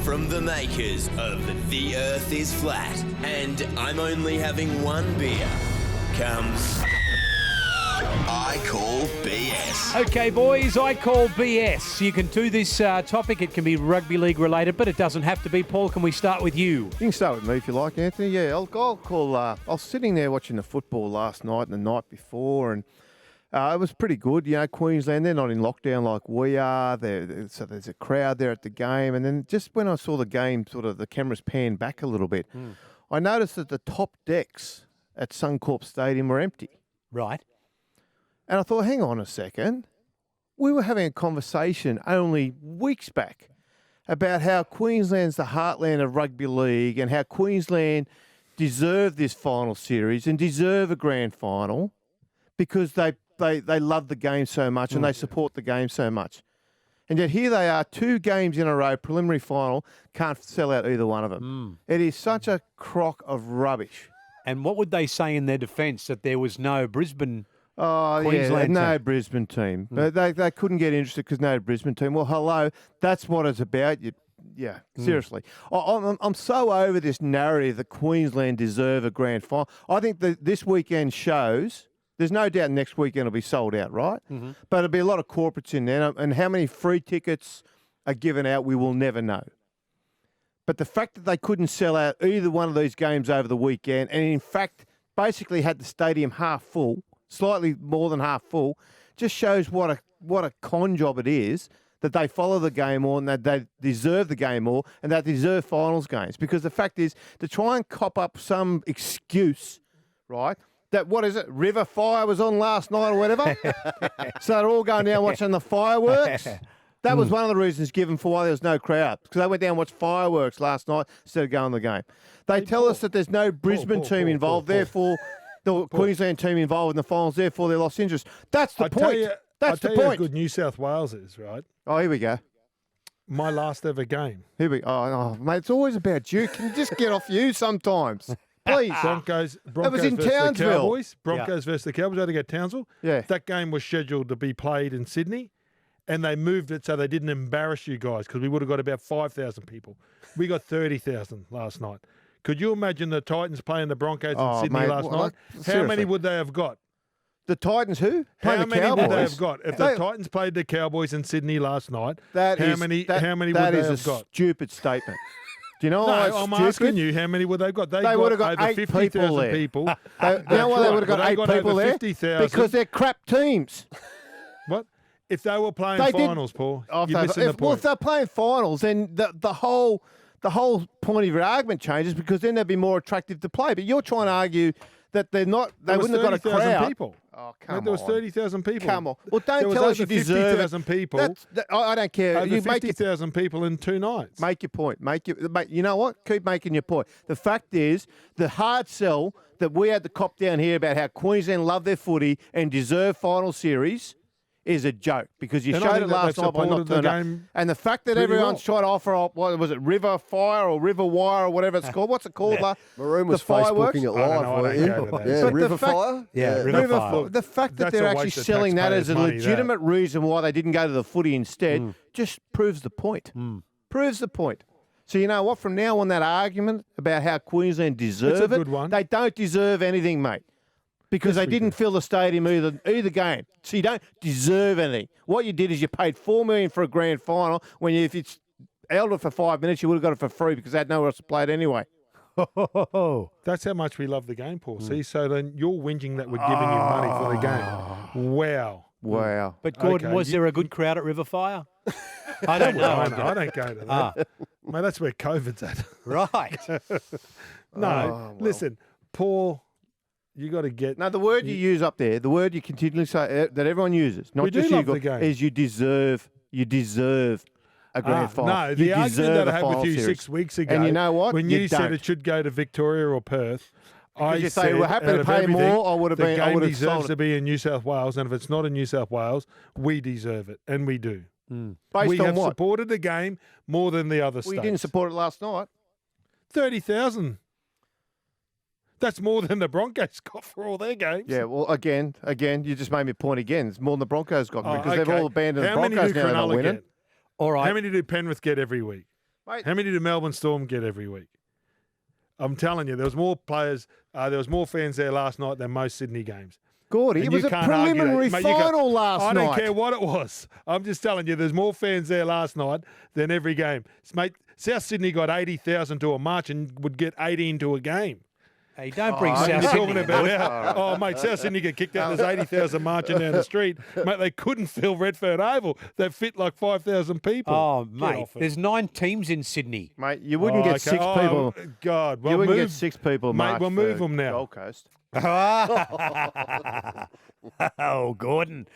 From the makers of The Earth is Flat and I'm Only Having One Beer comes I Call BS. Okay, boys, I call BS. You can do this topic. It can be rugby league related, but it doesn't have to be. Paul, can we start with you? You can start with me if you like, Anthony. Yeah, I'll call. I was sitting there watching the football last night and the night before, and it was pretty good. You know, Queensland, they're not in lockdown like we are. So there's a crowd there at the game. And then just when I saw the game, sort of the cameras panned back a little bit, I noticed that the top decks at Suncorp Stadium were empty. Right. And I thought, hang on a second. We were having a conversation only weeks back about how Queensland's the heartland of rugby league and how Queensland deserve this final series and deserve a grand final because they love the game so much and they support the game so much. And yet here they are, 2 games in a row, preliminary final, can't sell out either one of them. It is such a crock of rubbish. And what would they say in their defence, that there was no Brisbane Queensland no team? Brisbane team. They couldn't get interested because no Brisbane team. Well, hello, that's what it's about. Seriously. I'm so over this narrative that Queensland deserve a grand final. I think that this weekend shows, there's no doubt next weekend will be sold out, right? But there'll be a lot of corporates in there, and how many free tickets are given out, we will never know. But the fact that they couldn't sell out either one of these games over the weekend, and in fact basically had the stadium half full, slightly more than half full, just shows what a con job it is that they follow the game more and that they deserve the game more and that they deserve finals games. Because the fact is, to try and cop up some excuse, right, that, what is it, River Fire was on last night or whatever, so they're all going down watching the fireworks. That was one of the reasons given for why there was no crowd, because they went down and watched fireworks last night instead of going to the game. They tell us that there's no Brisbane team involved, therefore the Queensland team involved in the finals, therefore they lost interest. That's the point. That's the point. How good New South Wales is, right? Oh, here we go. My last ever game. Here we go. Oh, mate, it's always about you. Can you just get off you sometimes? Please. Broncos was in versus Townsville. the Cowboys. Broncos versus the Cowboys. I had to go to Townsville. Yeah. That game was scheduled to be played in Sydney, and they moved it so they didn't embarrass you guys, because we would have got about 5,000 people. We got 30,000 last night. Could you imagine the Titans playing the Broncos in Sydney last night? How many would they have got? The Titans who? How many would they have got? If the Titans played the Cowboys in Sydney last night, how many would they have got? That is a stupid statement. Do you know why it's I'm stupid? asking you, how many would they have got? They would have got over 8 people 50,000 there. people. You know why they would have got 8 people there? 50,000. Because they're crap teams. What? If they were playing finals, Paul, you're missing the point. Well, if they're playing finals, then the whole point of your argument changes, because then they'd be more attractive to play. But you're trying to argue that they're not. They wouldn't have got a crowd. People. Oh, come on. There was 30,000 people. Come on. Well, don't tell us you deserve 50,000 people. I don't care. Over You make 50,000 people in 2 nights. Make your point. You know what? Keep making your point. The fact is, the hard sell that we had to cop down here about how Queensland love their footy and deserve final series is a joke, because you showed it last night by not turning up. And the fact that everyone's trying to offer up, what was it, River Fire or River Wire or whatever it's called? What's it called? Maroon was the fireworks? Facebooking it live, weren't you? Yeah, River Fire? Yeah, River Fire. The fact that That's they're a actually waste of selling that as a taxpayers' money, legitimate reason why they didn't go to the footy instead just proves the point. Proves the point. So you know what? From now on, that argument about how Queensland deserve good one. they don't deserve anything, mate. Because they didn't fill the stadium either game. So you don't deserve anything. What you did is you paid $4 million for a grand final, when if it's held it for 5 minutes, you would have got it for free because they had nowhere else to play it anyway. That's how much we love the game, Paul. See, so then you're whinging that we're giving you money for the game. Wow. But Gordon, was there a good crowd at River Fire? I don't know. I don't go to that. Mate, that's where COVID's at. Right. Listen, Paul, you got to get... No, the word you use up there, the word you continually say, that everyone uses, not just you, is you deserve a grand final. No, the argument that I had with you 6 weeks ago, and you know what? when you said it should go to Victoria or Perth, I you said, say we're happy to pay more, I would have been. The I game would have deserves sold to it. be in New South Wales, and if it's not in New South Wales, we deserve it, and we do. Based we on have what? supported the game more than the other states. We didn't support it last night. 30,000. That's more than the Broncos got for all their games. Yeah, well, again, you just made me point again. It's more than the Broncos got because they've okay. all abandoned How the many Broncos do now. They're not Cronulla winning. get? All right. How many do Penrith get every week? Mate. How many do Melbourne Storm get every week? I'm telling you, there was more players, there was more fans there last night than most Sydney games. Gordy, And it was you a can't argue that. preliminary Mate, you final last I night. don't care what it was. I'm just telling you, there's more fans there last night than every game. Mate, South Sydney got 80,000 to a march and would get 18 to a game. Hey, don't bring You're South talking Sydney. about oh, mate, South Sydney get kicked out. There's 80,000 marching down the street. Mate, they couldn't fill Redfern Oval. They fit like 5,000 people. Oh, Get mate, off it. there's 9 teams in Sydney. Mate, you wouldn't get okay. 6 people. God, well, You wouldn't move, get 6 people. mate. march We'll move for them now. Gold Coast. Oh, Gordon.